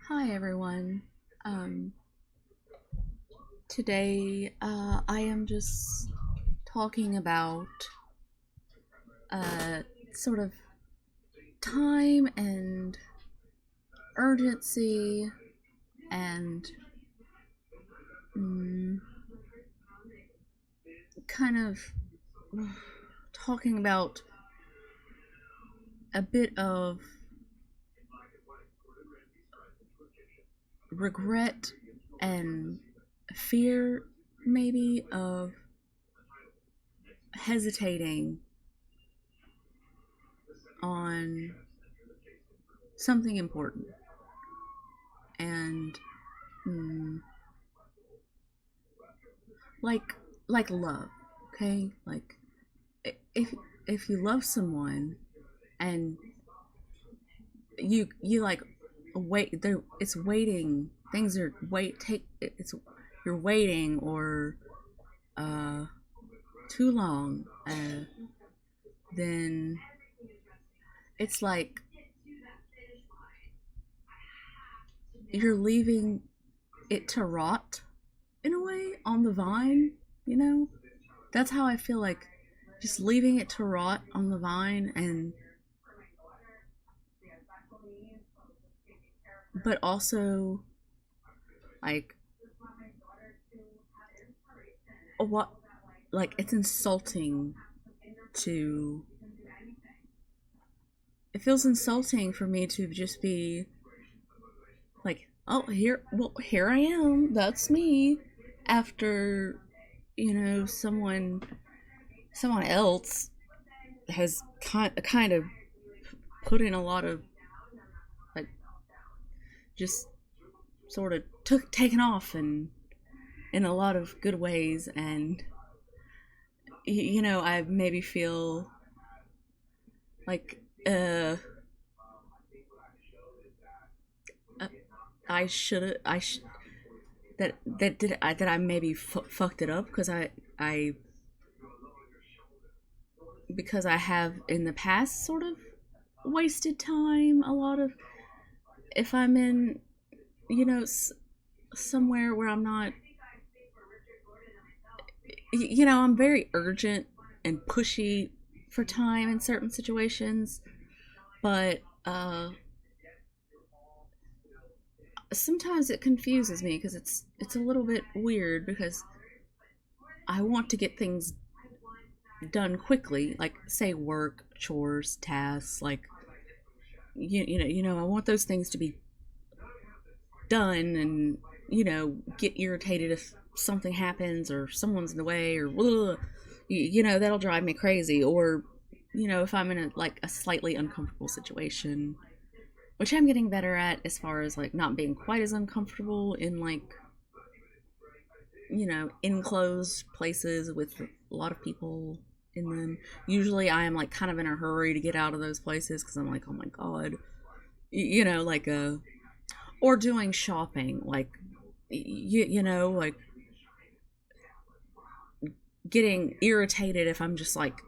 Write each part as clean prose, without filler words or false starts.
Hi everyone. Um, Today I am just talking about uh, sort of time and urgency and mm, kind of talking about a bit of regret and fear, maybe, of hesitating on something important and mm, like like love, okay? Like if if you love someone and you like wait there, it's waiting, things are wait take it's you're waiting or uh too long, then it's like you're leaving it to rot in a way on the vine, you know. That's how I feel, like just leaving it to rot on the vine. And but also, like, what, like, it's insulting to it feels insulting for me to just be like, oh, here I am, that's me, after, someone else has kind of put in a lot of, like, just sort of taken off and in a lot of good ways. And I maybe feel like uh, I sh- that I maybe fucked it up I because I have in the past sort of wasted time a lot of, if I'm in, somewhere where I'm not, I'm very urgent and pushy for time in certain situations. But sometimes it confuses me because it's a little bit weird, because I want to get things done quickly, like, say, work, chores, tasks, like, I want those things to be done, and get irritated if something happens or someone's in the way, or that'll drive me crazy. Or if I'm in a slightly uncomfortable situation, which I'm getting better at, as far as, like, not being quite as uncomfortable in, like, enclosed places with a lot of people in them. Usually I am, like, kind of in a hurry to get out of those places because I'm like, oh my god, like, or doing shopping, like, like, getting irritated if I'm just like,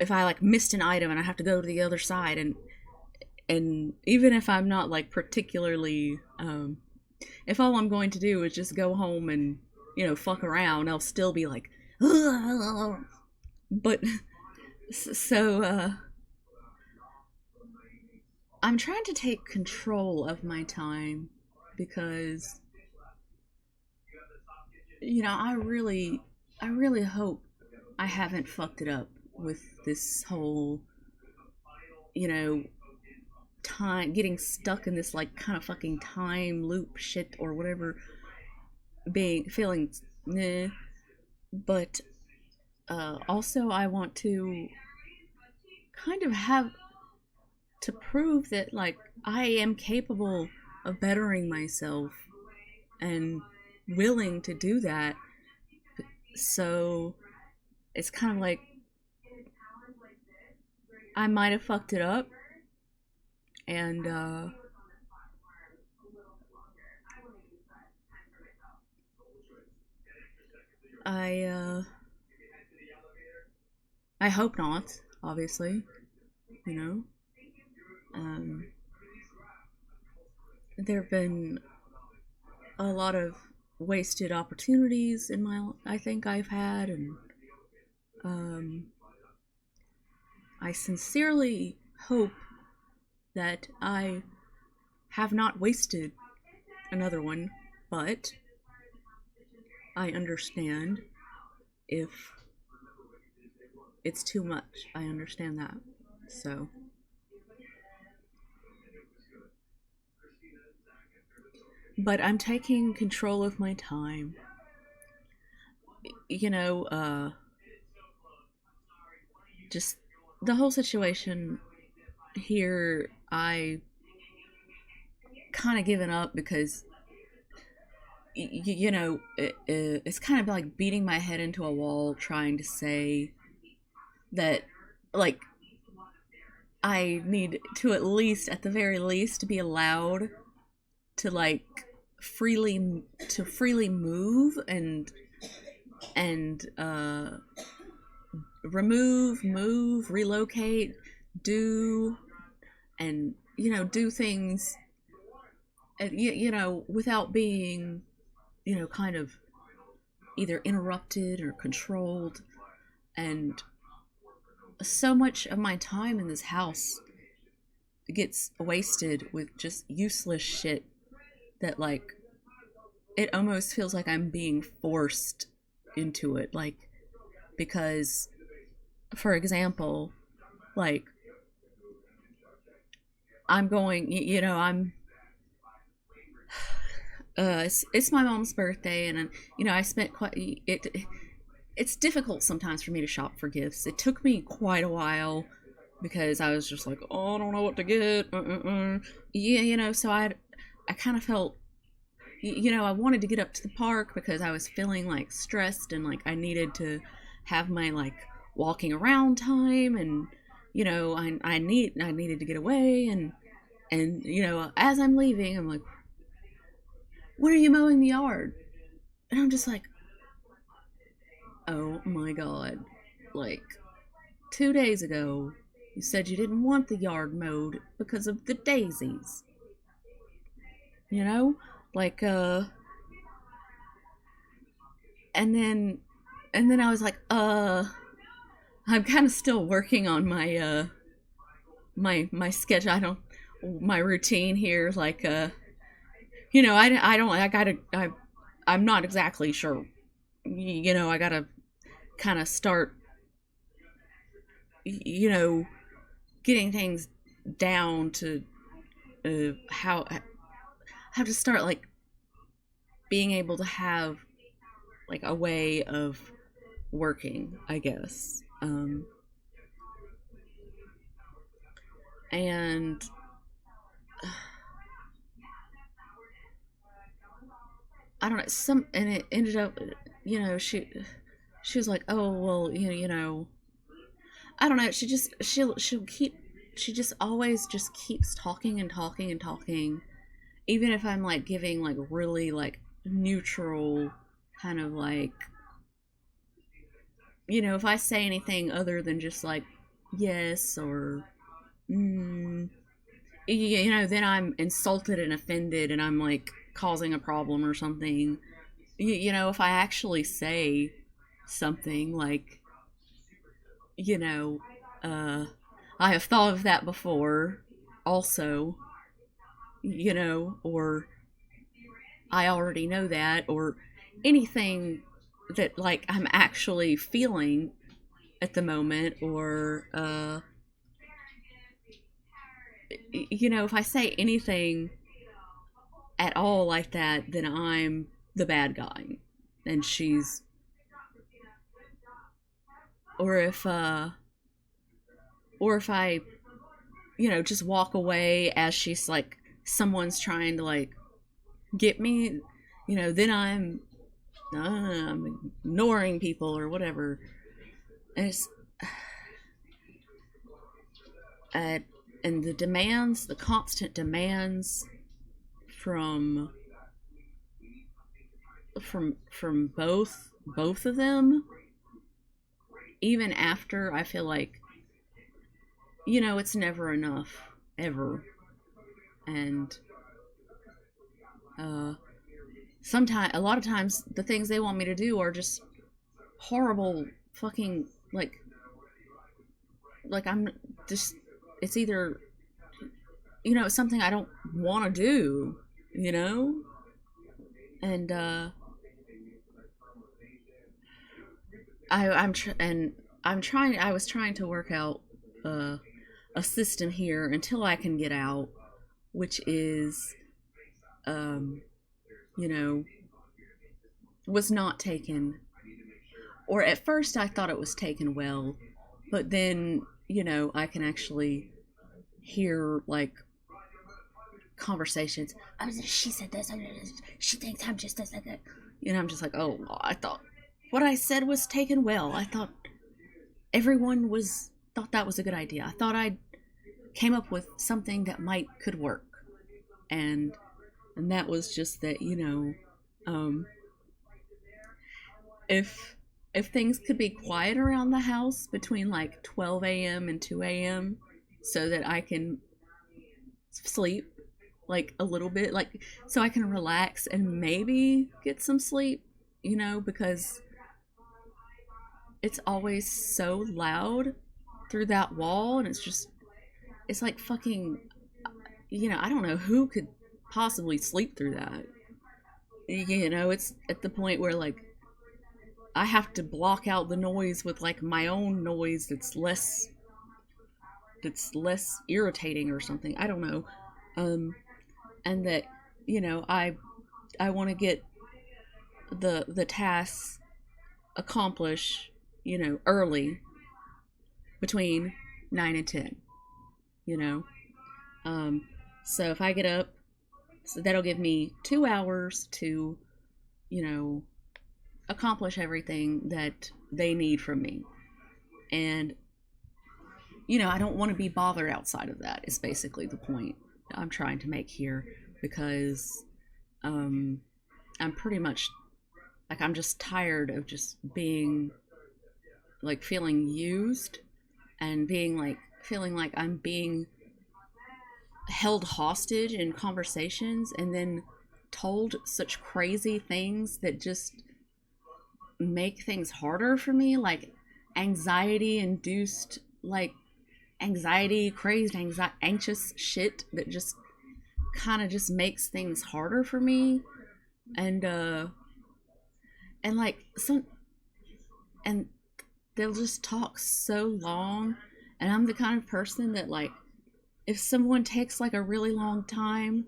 if I, like, missed an item and I have to go to the other side. And even if I'm not, like, particularly, if all I'm going to do is just go home and fuck around, I'll still be like, but so I'm trying to take control of my time, because I really hope I haven't fucked it up with this whole, you know time, getting stuck in this, like, kind of fucking time loop shit or whatever, being feeling nah. But also, I want to kind of have to prove that, like, I am capable of bettering myself and willing to do that. So it's kind of like I might have fucked it up, and I uh, I hope not. Obviously, you know. Um, there have been a lot of wasted opportunities in my I think I've had, and um, I sincerely hope that I have not wasted another one, but I understand if it's too much. I understand that. So, but I'm taking control of my time. You know, just the whole situation here, I kind of given up because it's kind of like beating my head into a wall trying to say that, like, I need to at the very least, be allowed to like freely move and move, relocate, do and do things, without being, kind of either interrupted or controlled. And so much of my time in this house gets wasted with just useless shit that, like, it almost feels like I'm being forced into it. Like, because, for example, like, I'm going, I'm it's my mom's birthday, and I spent quite it's difficult sometimes for me to shop for gifts. It took me quite a while because I was just like, oh, I don't know what to get. Yeah, so I kind of felt, I wanted to get up to the park because I was feeling like stressed and like I needed to have my like walking around time, and I needed to get away, and as I'm leaving, I'm like, when are you mowing the yard? And I'm just like, oh my god, like 2 days ago you said you didn't want the yard mowed because of the daisies, like and then I was like, I'm kind of still working on my sketch. My routine here, like I'm not exactly sure. I gotta kind of start, getting things down to how to start, like, being able to have like a way of working, I guess. And I don't know, and it ended up, she was like, oh well, I don't know, she just always just keeps talking and talking and talking, even if I'm like giving like really like neutral kind of like, if I say anything other than just like yes or then I'm insulted and offended and I'm like causing a problem or something. If I actually say something like, you know, uh, I have thought of that before, also, or I already know that, or anything that like I'm actually feeling at the moment, or if I say anything at all like that, then I'm the bad guy, and she's, or if I, just walk away as she's like someone's trying to like get me, then I'm ignoring people or whatever. And it's and the constant demands from both of them, even after I feel like, it's never enough. ever. And sometimes, a lot of times, the things they want me to do are just horrible fucking, like I'm just, it's either, it's something I don't want to do, and I was trying to work out a system here until I can get out, which is was not taken, or at first I thought it was taken well, but then I can actually hear like conversations. She said this. She thinks I'm just this. I'm just like, oh, I thought what I said was taken well. I thought everyone thought that was a good idea. I thought I came up with something that could work, and that was just that, if things could be quiet around the house between like 12 a.m. and 2 a.m. so that I can sleep like a little bit, like so I can relax and maybe get some sleep, because it's always so loud through that wall, and it's like fucking, I don't know who could possibly sleep through that. It's at the point where like I have to block out the noise with like my own noise that's less irritating or something. I don't know. And that, I want to get the tasks accomplished, early, between 9 and 10, so if I get up, so that'll give me 2 hours to, accomplish everything that they need from me. And, I don't want to be bothered outside of that, is basically the point I'm trying to make here, because I'm pretty much, like, I'm just tired of just being, like, feeling used, and feeling like I'm being held hostage in conversations, and then told such crazy things that just make things harder for me, like anxiety-induced, like crazed, anxious shit that just kind of just makes things harder for me, and like and they'll just talk so long, and I'm the kind of person that, like, if someone takes like a really long time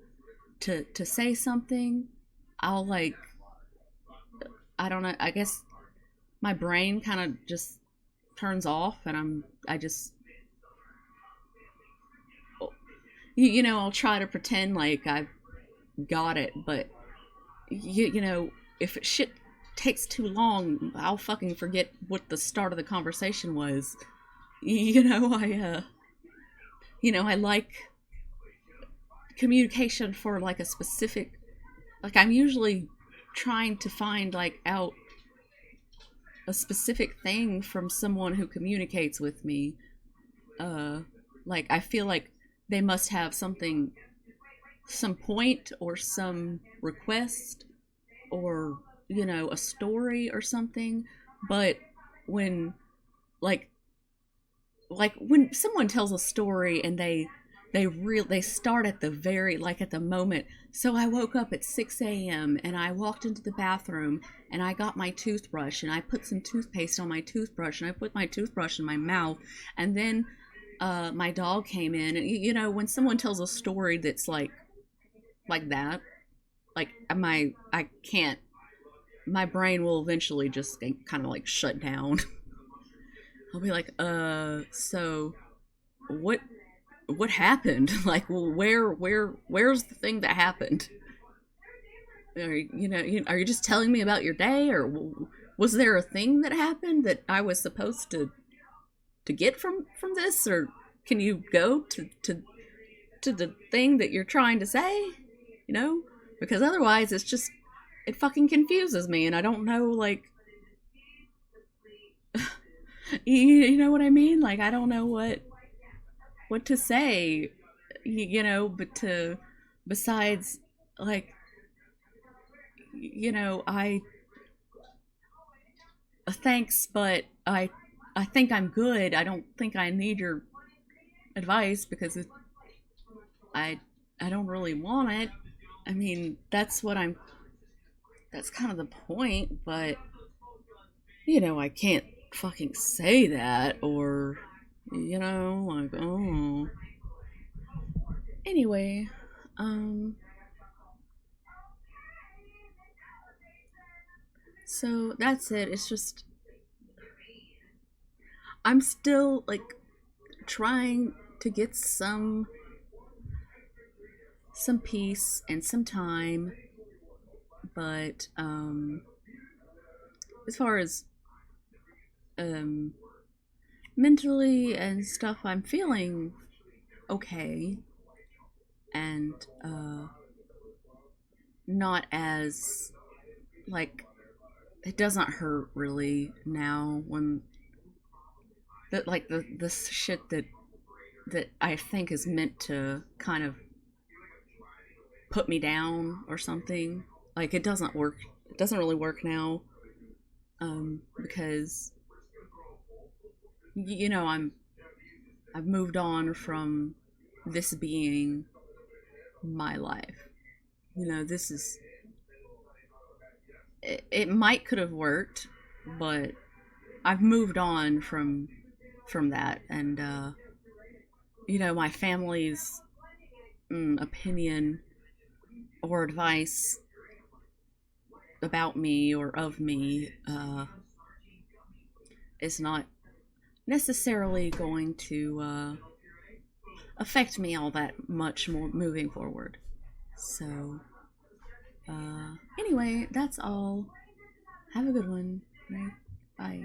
to say something, I'll like, I don't know, I guess my brain kind of just turns off, and I just, I'll try to pretend like I've got it, but if shit takes too long, I'll fucking forget what the start of the conversation was. I like communication for like a specific, like, I'm usually trying to find like out a specific thing from someone who communicates with me. Like, I feel like they must have some point or some request, or a story or something. But when when someone tells a story and they start at the very, like, at the moment. So I woke up at 6 a.m. and I walked into the bathroom and I got my toothbrush and I put some toothpaste on my toothbrush and I put my toothbrush in my mouth, and then my dog came in. And, when someone tells a story that's like that, like, my brain will eventually just kind of like shut down. I'll be like, so what happened? Like, where's the thing that happened? Are you just telling me about your day, or was there a thing that happened that I was supposed to get from this, or can you go to the thing that you're trying to say? Because otherwise it fucking confuses me, and I don't know, like, you know what I mean? Like, I don't know what to say. but besides, like, I thanks, but I think I'm good. I don't think I need your advice because I I don't really want it. I mean, that's kind of the point, but I can't fucking say that or like, oh. Anyway, um so that's it. It's just I'm still like trying to get some peace and some time, but as far as um mentally and stuff, I'm feeling okay and not as like it doesn't hurt really now when that like the shit that I think is meant to kind of put me down or something. Like it doesn't work. It doesn't really work now. Because I've moved on from this being my life. This is it might could have worked, but I've moved on from that, and my family's opinion or advice about me or of me is not necessarily going to affect me all that much more moving forward. So, anyway, that's all. Have a good one. Right? Bye.